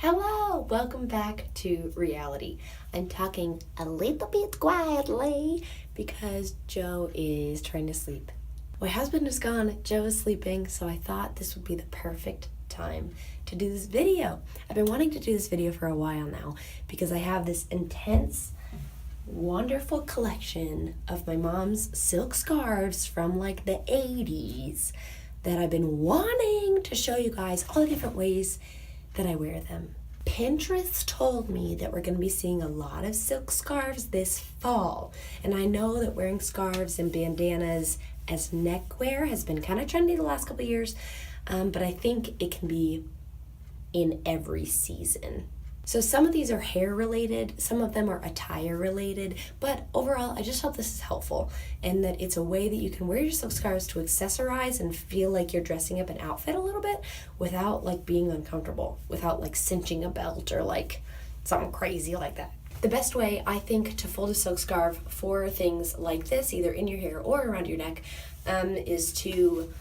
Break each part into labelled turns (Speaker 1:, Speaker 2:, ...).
Speaker 1: Hello, welcome back to reality. I'm talking a little bit quietly because Joe is trying to sleep. My husband is gone, Joe is sleeping, so I thought this would be the perfect time to do this video. I've been wanting to do this video for a while now because I have this intense, wonderful collection of my mom's silk scarves from like the 80s that I've been wanting to show you guys all the different ways that I wear them. Pinterest told me that we're going to be seeing a lot of silk scarves this fall, and I know that wearing scarves and bandanas as neckwear has been kind of trendy the last couple of years, but I think it can be in every season. So some of these are hair related, some of them are attire related, but overall I just hope this is helpful and that it's a way that you can wear your silk scarves to accessorize and feel like you're dressing up an outfit a little bit without like being uncomfortable, without like cinching a belt or like something crazy like that. The best way I think to fold a silk scarf for things like this, either in your hair or around your neck, is to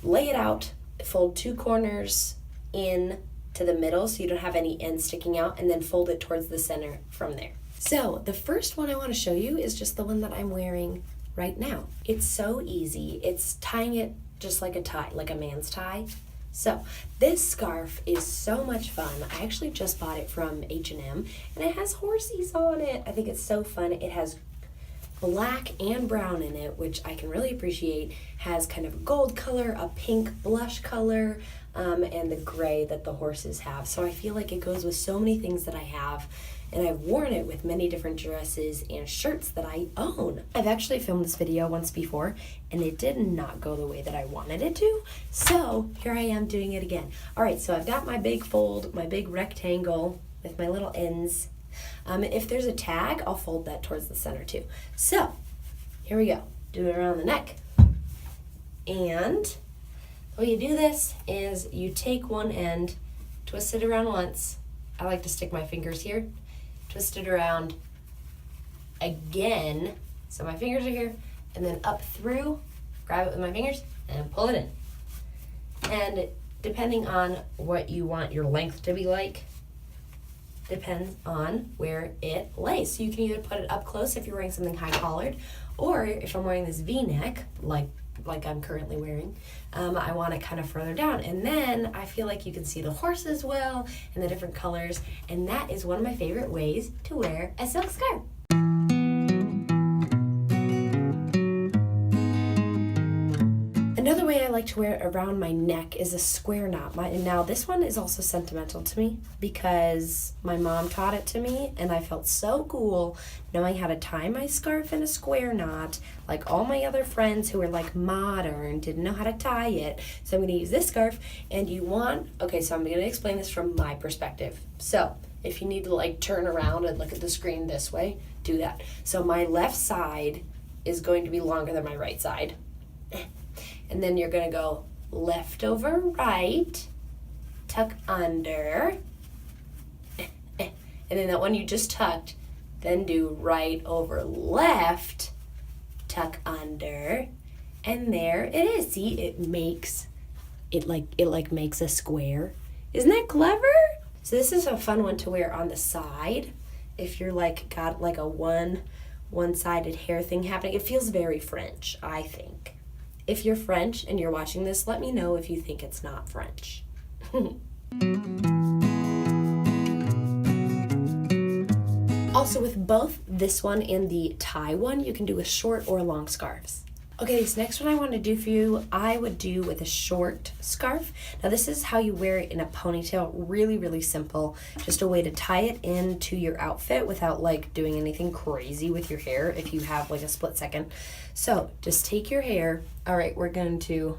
Speaker 1: lay it out, fold two corners in to the middle so you don't have any ends sticking out, and then fold it towards the center from there. So the first one I want to show you is just the one that I'm wearing right now. It's so easy. It's tying it just like a tie, like a man's tie. So this scarf is so much fun. I actually just bought it from H&M and it has horsies on it. I think it's so fun. It has black and brown in it, which I can really appreciate. Has kind of a gold color, a pink blush color, and the gray that the horses have. So I feel like it goes with so many things that I have, and I've worn it with many different dresses and shirts that I own. I've actually filmed this video once before, and it did not go the way that I wanted it to, so here I am doing it again. All right, so I've got my big fold, my big rectangle with my little ends. If there's a tag, I'll fold that towards the center too. So here we go. Do it around the neck. And the way you do this is you take one end, twist it around once. I like to stick my fingers here. Twist it around again. So my fingers are here. And then up through, grab it with my fingers and pull it in. And depending on what you want your length to be like, depends on where it lays. So you can either put it up close if you're wearing something high collared, or if I'm wearing this V-neck, like I'm currently wearing, I want it kind of further down. And then I feel like you can see the horses well and the different colors, and that is one of my favorite ways to wear a silk scarf. Another way I like to wear it around my neck is a square knot. Now this one is also sentimental to me because my mom taught it to me, and I felt so cool knowing how to tie my scarf in a square knot. Like all my other friends who were like modern didn't know how to tie it. So I'm going to use this scarf, and so I'm going to explain this from my perspective. So if you need to like turn around and look at the screen this way, do that. So my left side is going to be longer than my right side. And then you're going to go left over right, tuck under, and then that one you just tucked, then do right over left, tuck under, and there it is. See, it makes a square. Isn't that clever? So this is a fun one to wear on the side if you're like got like a one-sided hair thing happening. It feels very French, I think. If you're French and you're watching this, let me know if you think it's not French. Also, with both this one and the tie one, you can do with short or long scarves. Okay, this next one I want to do for you, I would do with a short scarf. Now this is how you wear it in a ponytail. Really, really simple. Just a way to tie it into your outfit without like doing anything crazy with your hair if you have like a split second. So just take your hair. All right, we're going to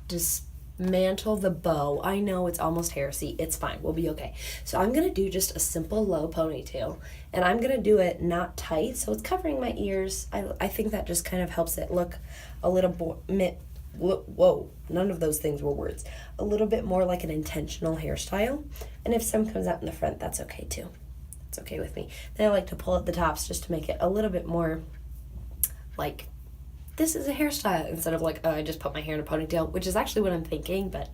Speaker 1: dismantle the bow. I know it's almost hair. See, it's fine. We'll be okay. So I'm going to do just a simple low ponytail, and I'm going to do it not tight, so it's covering my ears. I think that just kind of helps it look a little whoa, none of those things were words. A little bit more like an intentional hairstyle. And if some comes out in the front, that's okay too. It's okay with me. Then I like to pull at the tops just to make it a little bit more like this is a hairstyle instead of like, oh, I just put my hair in a ponytail, which is actually what I'm thinking, but.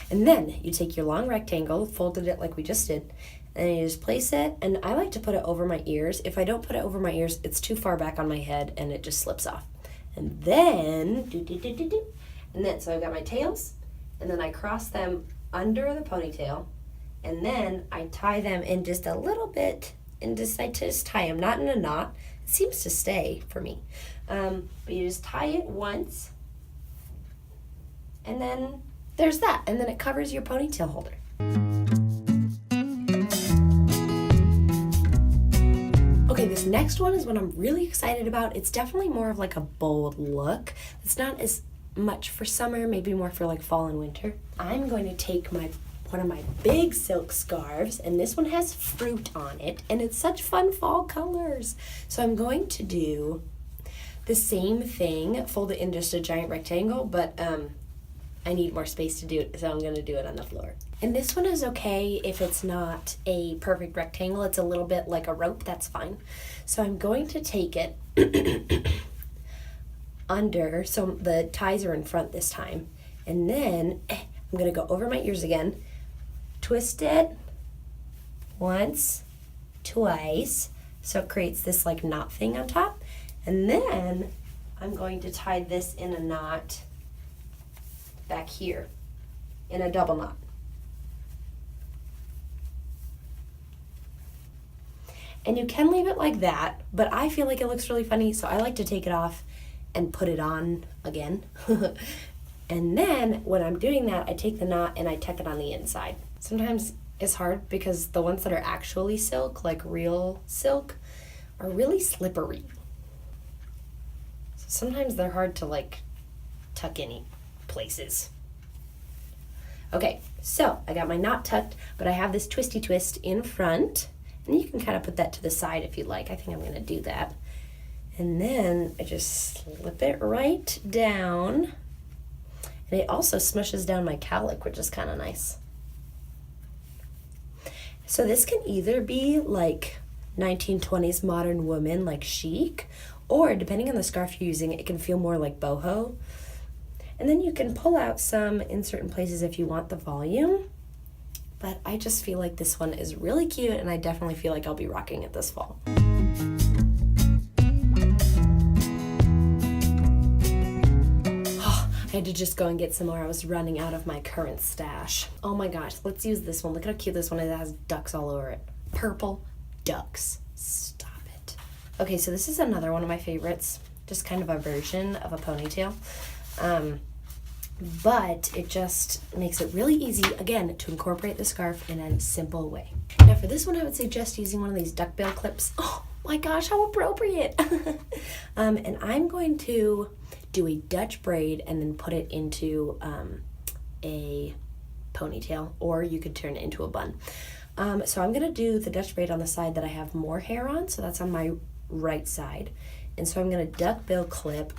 Speaker 1: And then you take your long rectangle, folded it like we just did, and you just place it, and I like to put it over my ears. If I don't put it over my ears, it's too far back on my head and it just slips off. And then, so I've got my tails, and then I cross them under the ponytail, and then I tie them in just a little bit, and I just tie them, not in a knot. It seems to stay for me. But you just tie it once, and then there's that, and then it covers your ponytail holder. Okay, this next one is what I'm really excited about. It's definitely more of like a bold look. It's not as much for summer, maybe more for like fall and winter. I'm going to take one of my big silk scarves, and this one has fruit on it, and it's such fun fall colors. So I'm going to do the same thing, fold it in just a giant rectangle, but I need more space to do it, so I'm going to do it on the floor. And this one is okay if it's not a perfect rectangle. It's a little bit like a rope, that's fine. So I'm going to take it under, so the ties are in front this time, and then I'm going to go over my ears again, twist it once, twice, so it creates this like knot thing on top, and then I'm going to tie this in a knot back here in a double knot. And you can leave it like that, but I feel like it looks really funny, so I like to take it off and put it on again. And then when I'm doing that, I take the knot and I tuck it on the inside. Sometimes it's hard because the ones that are actually silk, like real silk, are really slippery. So sometimes they're hard to like tuck any places. Okay, so I got my knot tucked, but I have this twisty twist in front, and you can kind of put that to the side if you like. I think I'm going to do that. And then I just slip it right down, and it also smushes down my cowlick, which is kind of nice. So this can either be like 1920s modern woman, like chic, or depending on the scarf you're using, it can feel more like boho. And then you can pull out some in certain places if you want the volume. But I just feel like this one is really cute, and I definitely feel like I'll be rocking it this fall. I had to just go and get some more. I was running out of my current stash. Oh my gosh, let's use this one. Look at how cute this one is. It has ducks all over it. Purple ducks. Stop it. Okay, so this is another one of my favorites. Just kind of a version of a ponytail. But it just makes it really easy, again, to incorporate the scarf in a simple way. Now for this one, I would suggest using one of these duckbill clips. Oh my gosh, how appropriate. And I'm going to do a Dutch braid and then put it into a ponytail, or you could turn it into a bun. So I'm going to do the Dutch braid on the side that I have more hair on, so that's on my right side. And so I'm going to duckbill clip,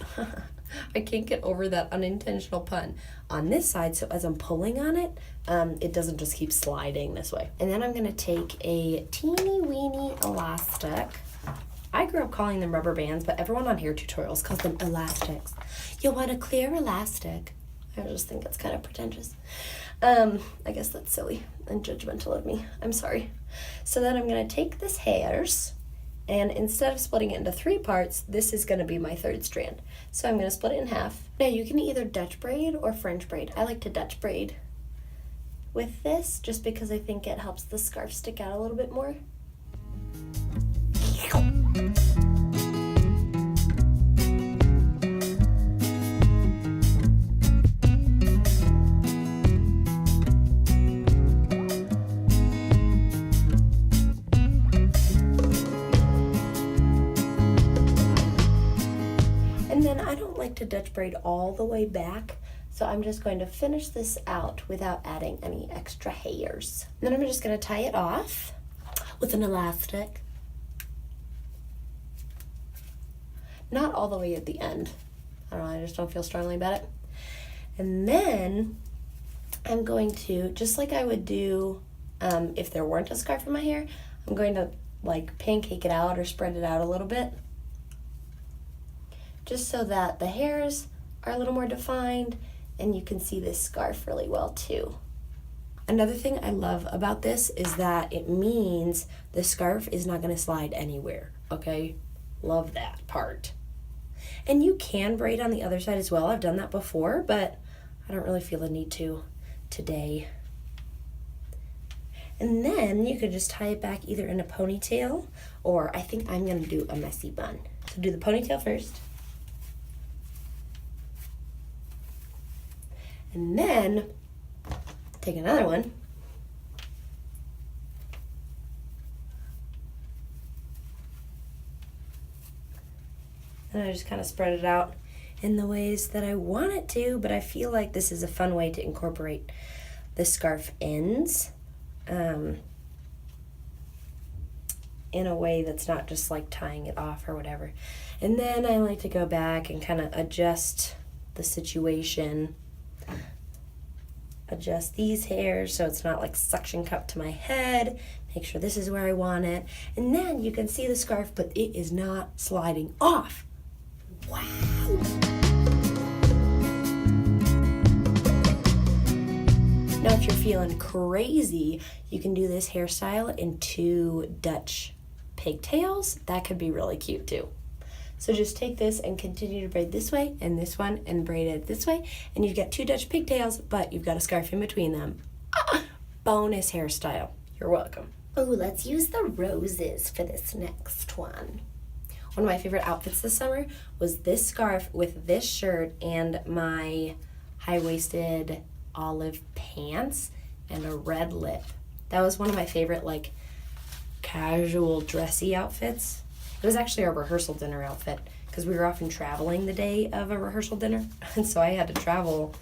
Speaker 1: I can't get over that unintentional pun, on this side, so as I'm pulling on it, it doesn't just keep sliding this way. And then I'm going to take a teeny weeny elastic. I grew up calling them rubber bands, but everyone on hair tutorials calls them elastics. You want a clear elastic. I just think it's kind of pretentious. I guess that's silly and judgmental of me. I'm sorry. So then I'm going to take this hairs, and instead of splitting it into 3 parts, this is going to be my 3rd strand. So I'm going to split it in half. Now you can either Dutch braid or French braid. I like to Dutch braid with this just because I think it helps the scarf stick out a little bit more. To Dutch braid all the way back, so I'm just going to finish this out without adding any extra hairs. And then I'm just going to tie it off with an elastic, not all the way at the end. I don't know, I just don't feel strongly about it. And then I'm going to, just like I would do if there weren't a scarf in my hair, I'm going to like pancake it out or spread it out a little bit. just so that the hairs are a little more defined and you can see this scarf really well too. Another thing I love about this is that it means the scarf is not going to slide anywhere, okay? Love that part. And you can braid on the other side as well. I've done that before, but I don't really feel the need to today. And then you could just tie it back either in a ponytail, or I think I'm going to do a messy bun. So do the ponytail first. And then take another one. And I just kind of spread it out in the ways that I want it to, but I feel like this is a fun way to incorporate the scarf ends in a way that's not just like tying it off or whatever. And then I like to go back and kind of adjust the situation. Adjust these hairs so it's not like suction cup to my head. Make sure this is where I want it. And then you can see the scarf, but it is not sliding off. Wow! Now if you're feeling crazy, you can do this hairstyle in 2 Dutch pigtails. That could be really cute too. So just take this and continue to braid this way and this one and braid it this way. And you've got 2 Dutch pigtails, but you've got a scarf in between them. Bonus hairstyle. You're welcome. Oh, let's use the roses for this next one. One of my favorite outfits this summer was this scarf with this shirt and my high-waisted olive pants and a red lip. That was one of my favorite like casual dressy outfits. It was actually our rehearsal dinner outfit because we were often traveling the day of a rehearsal dinner. And so I had to travel.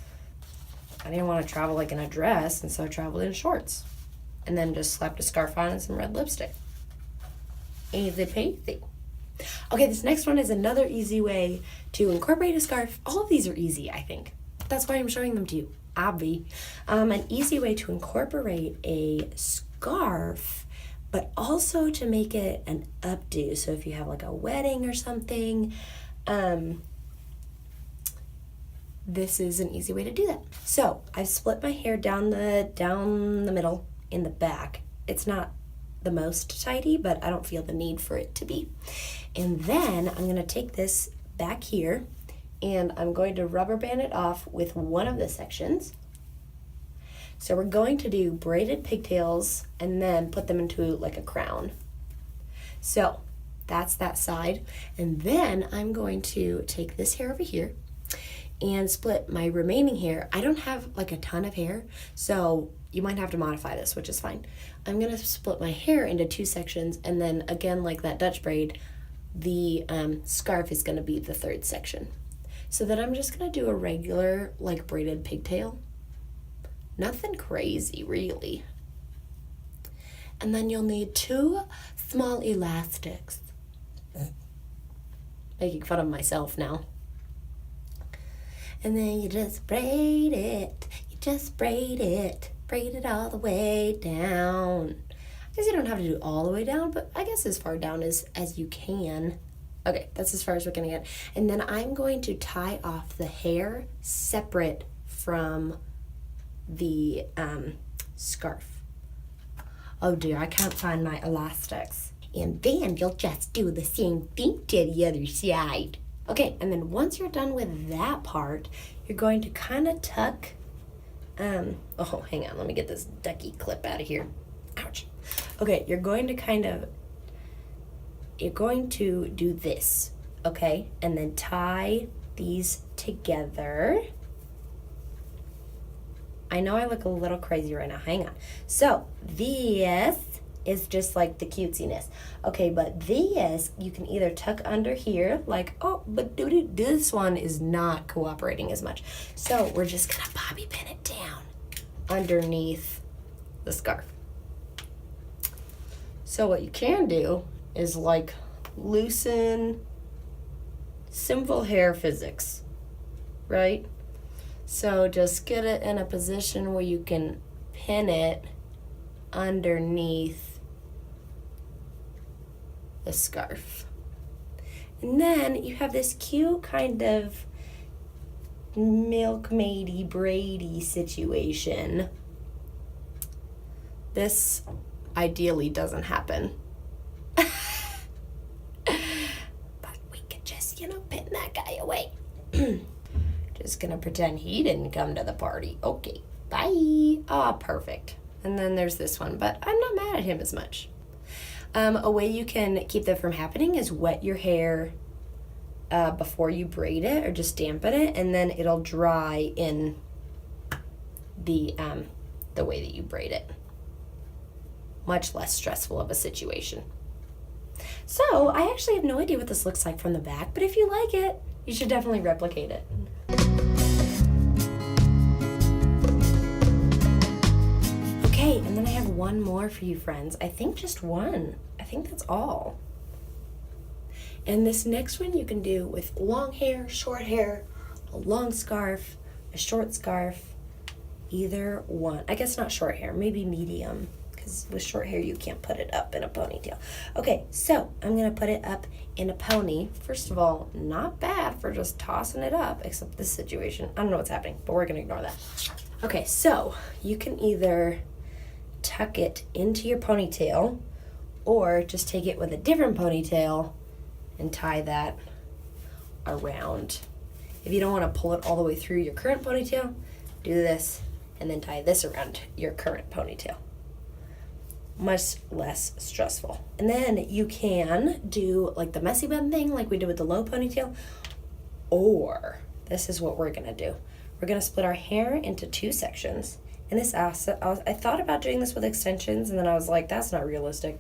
Speaker 1: I didn't want to travel like in a dress, and so I traveled in shorts. And then just slapped a scarf on and some red lipstick. Easy peasy. Okay, this next one is another easy way to incorporate a scarf. All of these are easy, I think. That's why I'm showing them to you. Obvi. An easy way to incorporate a scarf, but also to make it an updo. So if you have like a wedding or something, this is an easy way to do that. So I've split my hair down the middle in the back. It's not the most tidy, but I don't feel the need for it to be. And then I'm gonna take this back here and I'm going to rubber band it off with one of the sections. So we're going to do braided pigtails and then put them into like a crown. So that's that side. And then I'm going to take this hair over here and split my remaining hair. I don't have like a ton of hair, so you might have to modify this, which is fine. I'm gonna split my hair into 2 sections, and then again, like that Dutch braid, the scarf is gonna be the 3rd section. So then I'm just gonna do a regular like braided pigtail. Nothing crazy, really. And then you'll need 2 small elastics. Making fun of myself now. And then you just braid it. You just braid it. Braid it all the way down. I guess you don't have to do it all the way down, but I guess as far down as you can. Okay, that's as far as we're gonna get. And then I'm going to tie off the hair separate from the scarf. Oh dear, I can't find my elastics. And then you'll just do the same thing to the other side. Okay, and then once you're done with that part, you're going to kind of tuck, oh, hang on, let me get this ducky clip out of here. Ouch. Okay, you're going to do this, okay? And then tie these together. I know I look a little crazy right now, hang on. So, this is just like the cutesiness. Okay, but this, you can either tuck under here, like, oh, but this one is not cooperating as much. So we're just gonna bobby pin it down underneath the scarf. So what you can do is like loosen simple hair physics, right? So just get it in a position where you can pin it underneath the scarf. And then you have this cute kind of milkmaidey, braidy situation. This ideally doesn't happen. But we could just, pin that guy away. Just gonna pretend he didn't come to the party. Okay, bye. Ah, perfect. And then there's this one, but I'm not mad at him as much. A way you can keep that from happening is wet your hair before you braid it, or just dampen it, and then it'll dry in the way that you braid it. Much less stressful of a situation. So I actually have no idea what this looks like from the back, but if you like it, you should definitely replicate it. Okay, and then I have one more for you friends. I think just one. I think that's all. And this next one you can do with long hair, short hair, a long scarf, a short scarf, either one. I guess not short hair, maybe medium, because with short hair you can't put it up in a ponytail. Okay, so I'm gonna put it up in a pony. First of all, not bad for just tossing it up, except this situation. I don't know what's happening, but we're gonna ignore that. Okay, so you can either tuck it into your ponytail or just take it with a different ponytail and tie that around. If you don't want to pull it all the way through your current ponytail, do this and then tie this around your current ponytail. Much less stressful. And then you can do like the messy bun thing like we did with the low ponytail, or this is what we're gonna do. We're gonna split our hair into two sections. And this I thought about doing this with extensions, and then I was like, that's not realistic.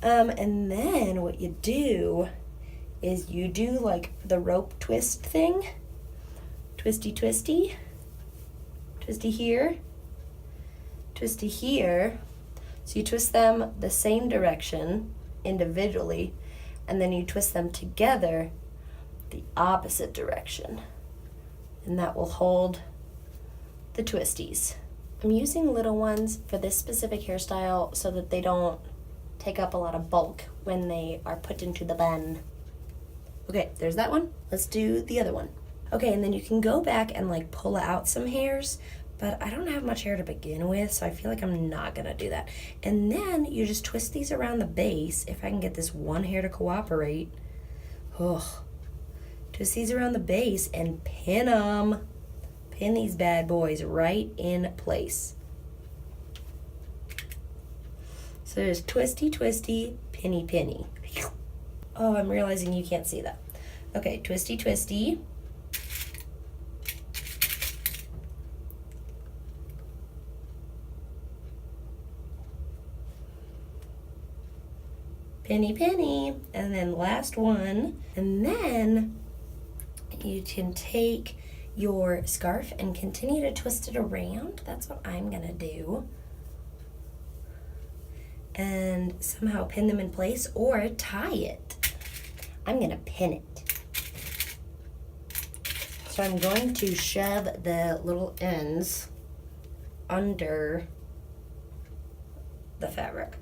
Speaker 1: And then what you do is you do like the rope twist thing. Twisty, twisty. Twisty here. Twisty here. So you twist them the same direction individually, and then you twist them together the opposite direction. And that will hold the twisties. I'm using little ones for this specific hairstyle so that they don't take up a lot of bulk when they are put into the bun. Okay, there's that one. Let's do the other one. Okay, and then you can go back and like pull out some hairs, but I don't have much hair to begin with, so I feel like I'm not gonna do that. And then you just twist these around the base, if I can get this one hair to cooperate. Ugh. Twist these around the base and pin them. Pin these bad boys right in place. So there's twisty, twisty, pinny, pinny. Oh, I'm realizing you can't see that. Okay, twisty, twisty. Penny, penny. And then last one. And then you can take your scarf and continue to twist it around. That's what I'm gonna do. And somehow pin them in place or tie it. I'm gonna pin it. So I'm going to shove the little ends under the fabric.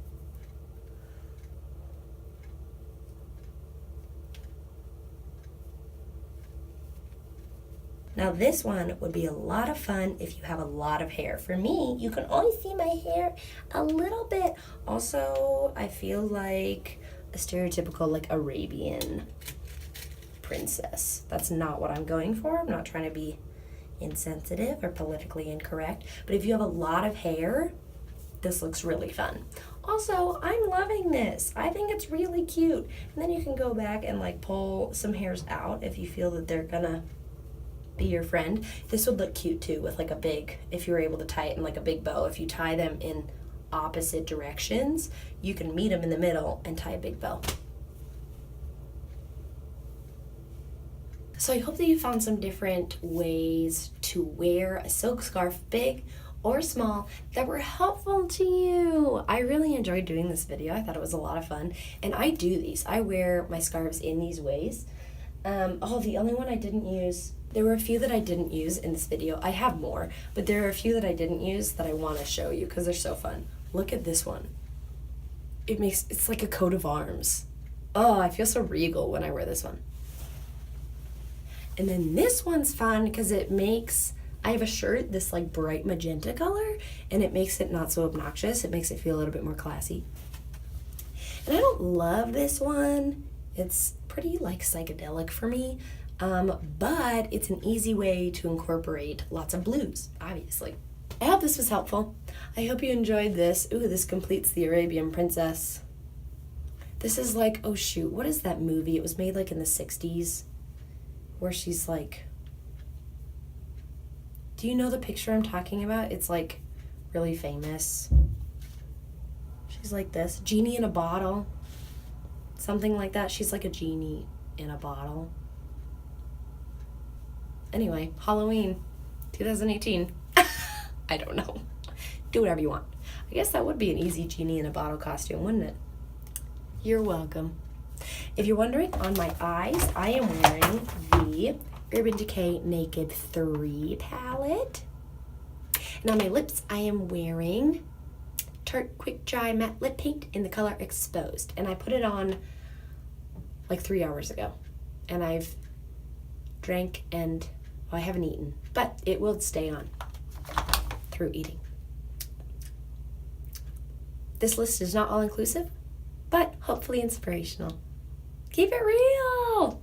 Speaker 1: Now this one would be a lot of fun if you have a lot of hair. For me, you can only see my hair a little bit. Also, I feel like a stereotypical like Arabian princess. That's not what I'm going for. I'm not trying to be insensitive or politically incorrect. But if you have a lot of hair, this looks really fun. Also, I'm loving this. I think it's really cute. And then you can go back and like pull some hairs out if you feel that they're gonna be your friend. This would look cute too with like a big, if you were able to tie it in like a big bow. If you tie them in opposite directions, you can meet them in the middle and tie a big bow. So I hope that you found some different ways to wear a silk scarf, big or small, that were helpful to you. I really enjoyed doing this video. I thought it was a lot of fun. And I do these. I wear my scarves in these ways. The only one I didn't use, there were a few that I didn't use in this video. I have more, but there are a few that I didn't use that I want to show you because they're so fun. Look at this one. It's like a coat of arms. Oh, I feel so regal when I wear this one. And then this one's fun because it makes, I have a shirt, this like bright magenta color, and it makes it not so obnoxious. It makes it feel a little bit more classy. And I don't love this one. It's pretty like psychedelic for me, but it's an easy way to incorporate lots of blues, obviously. I hope this was helpful. I hope you enjoyed this. Ooh, this completes the Arabian Princess. This is like, oh shoot, what is that movie? It was made like in the 60s where she's like, do you know the picture I'm talking about? It's like really famous. She's like this, genie in a bottle. Something like that. She's like a genie in a bottle. Anyway, Halloween 2018. I don't know. Do whatever you want. I guess that would be an easy genie in a bottle costume, wouldn't it? You're welcome. If you're wondering, on my eyes, I am wearing the Urban Decay Naked 3 palette. And on my lips, I am wearing Tarte Quick Dry Matte Lip Paint in the color Exposed. And I put it on like 3 hours ago. And I've drank and, well, I haven't eaten. But it will stay on through eating. This list is not all inclusive, but hopefully inspirational. Keep it real!